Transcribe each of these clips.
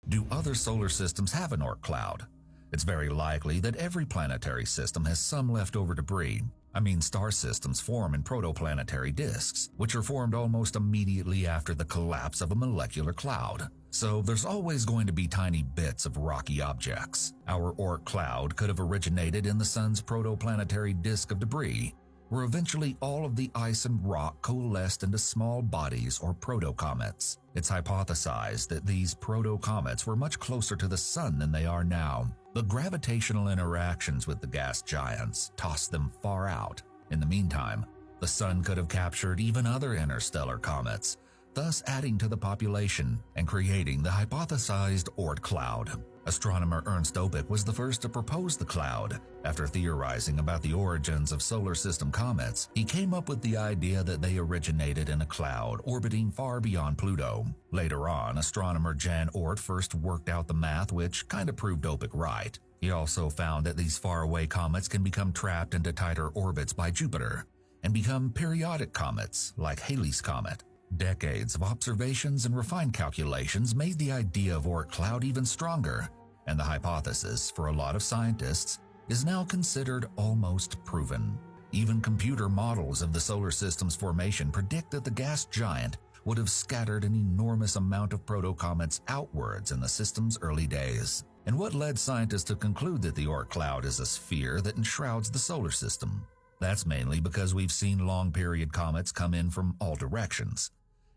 Do other solar systems have an Oort cloud? It's very likely that every planetary system has some leftover debris. Star systems form in protoplanetary disks, which are formed almost immediately after the collapse of a molecular cloud. So there's always going to be tiny bits of rocky objects. Our Oort cloud could have originated in the Sun's protoplanetary disk of debris, where eventually all of the ice and rock coalesced into small bodies or protocomets. It's hypothesized that these protocomets were much closer to the Sun than they are now. The gravitational interactions with the gas giants tossed them far out. In the meantime, the Sun could have captured even other interstellar comets, thus adding to the population and creating the hypothesized Oort cloud. Astronomer Ernst Öpik was the first to propose the cloud. After theorizing about the origins of solar system comets, he came up with the idea that they originated in a cloud orbiting far beyond Pluto. Later on, astronomer Jan Oort first worked out the math, which kind of proved Öpik right. He also found that these faraway comets can become trapped into tighter orbits by Jupiter and become periodic comets like Halley's Comet. Decades of observations and refined calculations made the idea of Oort cloud even stronger, and the hypothesis, for a lot of scientists, is now considered almost proven. Even computer models of the solar system's formation predict that the gas giant would have scattered an enormous amount of protocomets outwards in the system's early days. And what led scientists to conclude that the Oort cloud is a sphere that enshrouds the solar system? That's mainly because we've seen long-period comets come in from all directions.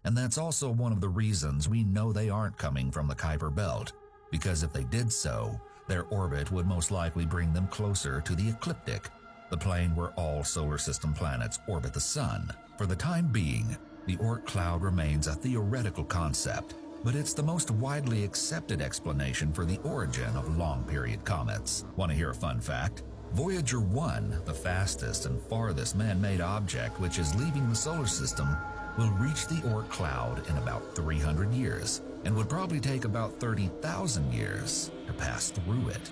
And that's also one of the reasons we know they aren't coming from the Kuiper Belt, because if they did so, their orbit would most likely bring them closer to the ecliptic, the plane where all solar system planets orbit the Sun. For the time being, the Oort cloud remains a theoretical concept, but it's the most widely accepted explanation for the origin of long-period comets. Want to hear a fun fact? Voyager 1, the fastest and farthest man-made object which is leaving the solar system, will reach the Oort cloud in about 300 years and would probably take about 30,000 years to pass through it.